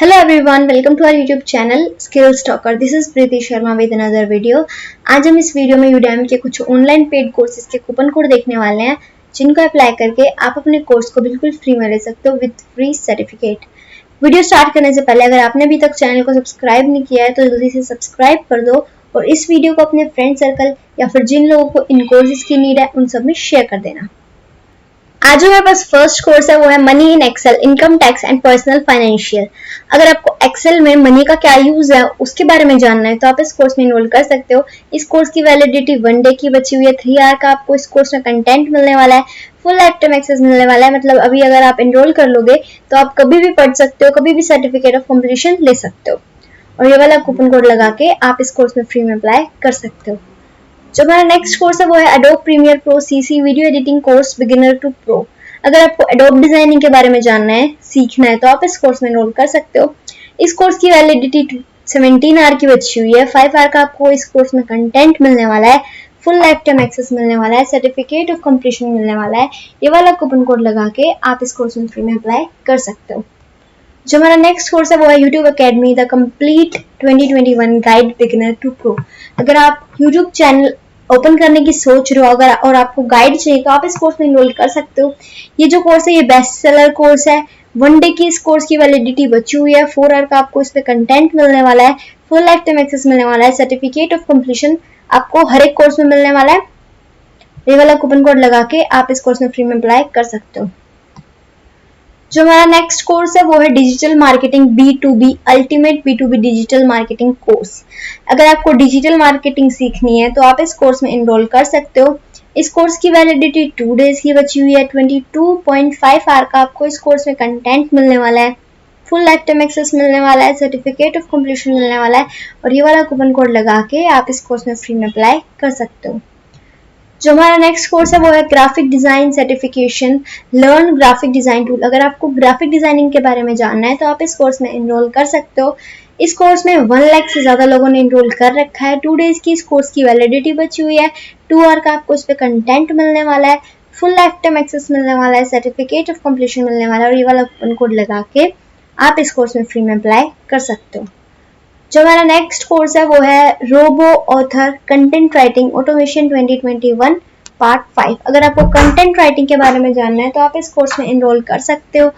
Hello everyone, welcome to our YouTube channel Stalker. This is Preeti Sharma with another video. आज हम इस video में Udemy के कुछ ऑनलाइन पेड कोर्सेज के कूपन कोड देखने वाले हैं जिनको अप्लाई करके आप अपने कोर्स को बिल्कुल फ्री में ले सकते हो with free certificate. Video start करने से पहले अगर आपने अभी तक चैनल को सब्सक्राइब नहीं किया है तो जल्दी से सब्सक्राइब कर दो और इस वीडियो को अपने फ्रेंड सर्कल या फिर जिन लोगों को इन कोर्सेज की नीड है उन सब में शेयर कर देना। आज जो हमारे पास फर्स्ट कोर्स है वो है money in Excel, income tax and personal financial. अगर आपको एक्सेल में मनी का क्या यूज है उसके बारे में जानना है तो आप इस कोर्स में इनरोल कर सकते हो। इस कोर्स की वैलिडिटी 1 डे की बची हुई है। 3 आवर का आपको इस कोर्स में कंटेंट मिलने वाला है, फुल लाइफ टाइम एक्सेस मिलने वाला है। मतलब अभी अगर आप इनरोल कर लोगे तो आप कभी भी पढ़ सकते हो, कभी भी सर्टिफिकेट ऑफ कंप्लीशन ले सकते हो और ये वाला कूपन कोड लगा के आप इस कोर्स में फ्री में अप्लाई कर सकते हो। जो हमारा नेक्स्ट कोर्स है वो है Adobe Premiere Pro CC video editing course beginner to pro. अगर आपको एडोब डिजाइनिंग के बारे में जानना है, सीखना है तो आप इस कोर्स में एनरोल कर सकते हो। इस कोर्स की वैलिडिटी 17 आवर की बची हुई है। 5 आवर का आपको इस कोर्स में कंटेंट मिलने वाला है, फुल लाइफ टाइम एक्सेस मिलने वाला है, सर्टिफिकेट ऑफ कंप्लीशन मिलने वाला है। ये वाला कूपन कोड लगा के आप इस कोर्स में फ्री में अप्लाई कर सकते हो। जो हमारा नेक्स्ट कोर्स है वो है YouTube academy the complete 2021 guide beginner to pro. अगर आप यूट्यूब चैनल ओपन करने की सोच रहे हो अगर और आपको गाइड चाहिए तो आप इस कोर्स में एनरोल कर सकते हो। ये जो कोर्स है ये बेस्ट सेलर कोर्स है। 1 डे की इस कोर्स की वैलिडिटी बची हुई है। 4 आवर का आपको इस पे कंटेंट मिलने वाला है, फुल लाइफ टाइम एक्सेस मिलने वाला है, सर्टिफिकेट ऑफ कंप्लीशन आपको हर एक कोर्स में मिलने वाला है। ये वाला कूपन कोड लगा के आप इस कोर्स में फ्री में अप्लाई कर सकते हो। जो हमारा नेक्स्ट कोर्स है वो है digital marketing B2B ultimate B2B digital marketing course. अगर आपको डिजिटल मार्केटिंग सीखनी है तो आप इस कोर्स में एनरोल कर सकते हो। इस कोर्स की वैलिडिटी 2 डेज की बची हुई है। 22.5 आवर का आपको इस कोर्स में कंटेंट मिलने वाला है, फुल लाइफ टाइम एक्सेस मिलने वाला है, सर्टिफिकेट ऑफ कंप्लीशन मिलने वाला है और ये वाला कूपन कोड लगा के आप इस कोर्स में फ्री में अप्लाई कर सकते हो। जो हमारा नेक्स्ट कोर्स है वो है graphic design certification learn graphic design tool. अगर आपको ग्राफिक डिजाइनिंग के बारे में जानना है तो आप इस कोर्स में एनरोल कर सकते हो। इस कोर्स में 1 लाख से ज्यादा लोगों ने एनरोल कर रखा है। 2 डेज की इस कोर्स की वैलिडिटी बची हुई है। 2 आवर का आपको इस पे कंटेंट मिलने वाला है, फुल लाइफ टाइम एक्सेस मिलने वाला है, सर्टिफिकेट ऑफ कंप्लीशन मिलने वाला है और ये वाला कूपन कोड लगा के आप इस कोर्स में फ्री में अप्लाई कर सकते हो। जो हमारा नेक्स्ट कोर्स है वो है robo author content writing automation 2021 part 5। अगर आपको कंटेंट राइटिंग के बारे में जानना है तो आप इस कोर्स में एनरोल कर सकते हो।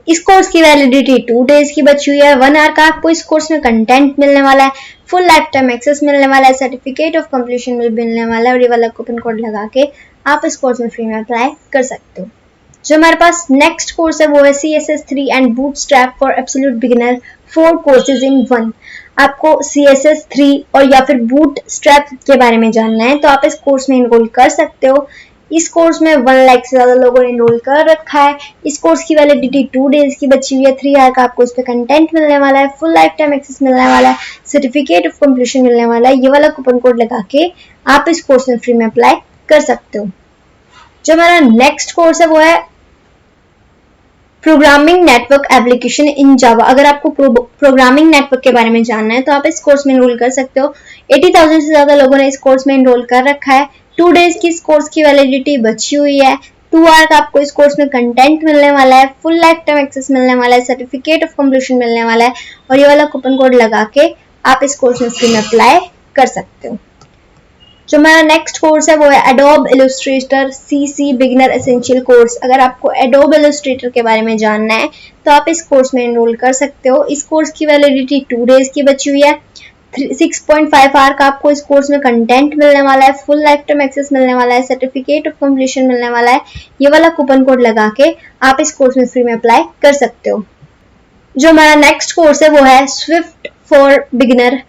इस कोर्स की वैलिडिटी 2 डेज की बची हुई है। 1 आवर का आपको इस कोर्स में कंटेंट मिलने वाला है, फुल लाइफ टाइम एक्सेस मिलने वाला है, सर्टिफिकेट ऑफ कंप्लीशन मिलने वाला है और ये वाला कूपन कोड लगा के आप इस कोर्स में फ्री में अप्लाई कर सकते हो। जो हमारे पास नेक्स्ट कोर्स है वो है CSS3 and bootstrap for absolute beginner 4 courses in 1। आपको CSS3 और या फिर बूटस्ट्रैप के बारे में जानना है तो आप इस कोर्स में एनरोल कर सकते हो। इस कोर्स में 1 लाख से ज्यादा लोगों ने एनरोल कर रखा है। इस कोर्स की वैलिडिटी 2 डेज की बची हुई है। 3 आवर का आपको इस पे कंटेंट मिलने वाला है, फुल लाइफ टाइम एक्सेस मिलने वाला है, सर्टिफिकेट ऑफ कंप्लीशन मिलने वाला है। ये वाला कूपन कोड लगा के आप इस कोर्स में फ्री में अप्लाई कर सकते हो। जो हमारा नेक्स्ट कोर्स है वो है प्रोग्रामिंग नेटवर्क एप्लीकेशन इन जावा। अगर आपको प्रोग्रामिंग नेटवर्क के बारे में जानना है तो आप इस कोर्स में एनरोल कर सकते हो। 80,000 से ज्यादा लोगों ने इस कोर्स में एनरोल कर रखा है। 2 डेज की इस कोर्स की वैलिडिटी बची हुई है। 2 आवर का आपको इस कोर्स में कंटेंट मिलने वाला है, फुल लाइफ टाइम एक्सेस मिलने वाला है, सर्टिफिकेट ऑफ कंप्लीशन मिलने वाला है और ये वाला कूपन कोड लगा के आप इस कोर्स में फ्री में अप्लाई कर सकते हो। जो हमारा नेक्स्ट कोर्स है वो है adobe Illustrator CC beginner essential course. अगर आपको एडोब इलस्ट्रेटर के बारे में जानना है तो आप इस कोर्स में एनरोल कर सकते हो। इस कोर्स की वैलिडिटी 2 डेज की बची हुई है। 6.5 आवर का आपको इस कोर्स में कंटेंट मिलने वाला है, फुल लाइफ टाइम एक्सेस मिलने वाला है, सर्टिफिकेट ऑफ कंप्लीशन मिलने वाला है। ये वाला कूपन कोड लगा के आप इस कोर्स में फ्री में अप्लाई कर सकते हो। जो हमारा नेक्स्ट कोर्स है वो है Swift for beginner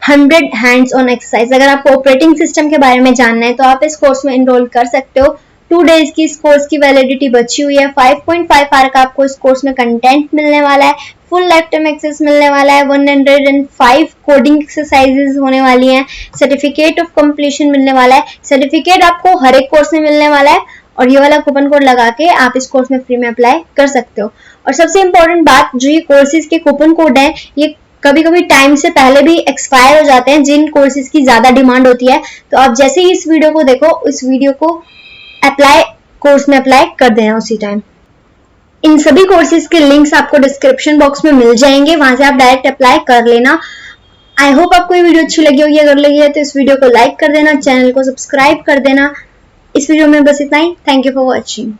100 hands on exercise. अगर आपको ऑपरेटिंग सिस्टम के बारे में जानना है तो आप इस कोर्स में एनरोल कर सकते हो। 2 डेज की इस कोर्स की वैलिडिटी बची हुई है। 5.5 आवर का आपको इस कोर्स में कंटेंट मिलने वाला है, फुल लाइफ टाइम एक्सेस मिलने वाला है, 105 कोडिंग एक्सरसाइजेज होने वाली हैं, सर्टिफिकेट ऑफ कंप्लीशन मिलने वाला है। सर्टिफिकेट आपको हर एक कोर्स में मिलने वाला है और ये वाला कूपन कोड लगा के आप इस कोर्स में फ्री में अप्लाई कर सकते हो। और सबसे इंपॉर्टेंट बात, जो ये कोर्सेज के कूपन कोड है ये कभी कभी टाइम से पहले भी एक्सपायर हो जाते हैं जिन कोर्सेज की ज्यादा डिमांड होती है। तो आप जैसे ही इस वीडियो को देखो इस वीडियो को कोर्स में अप्लाई कर देना उसी टाइम। इन सभी कोर्सेज के लिंक्स आपको डिस्क्रिप्शन बॉक्स में मिल जाएंगे, वहां से आप डायरेक्ट अप्लाई कर लेना। आई होप आपको ये वीडियो अच्छी लगी होगी। अगर लगी है तो इस वीडियो को लाइक कर देना, चैनल को सब्सक्राइब कर देना। इस वीडियो में बस इतना ही। Thank you for watching.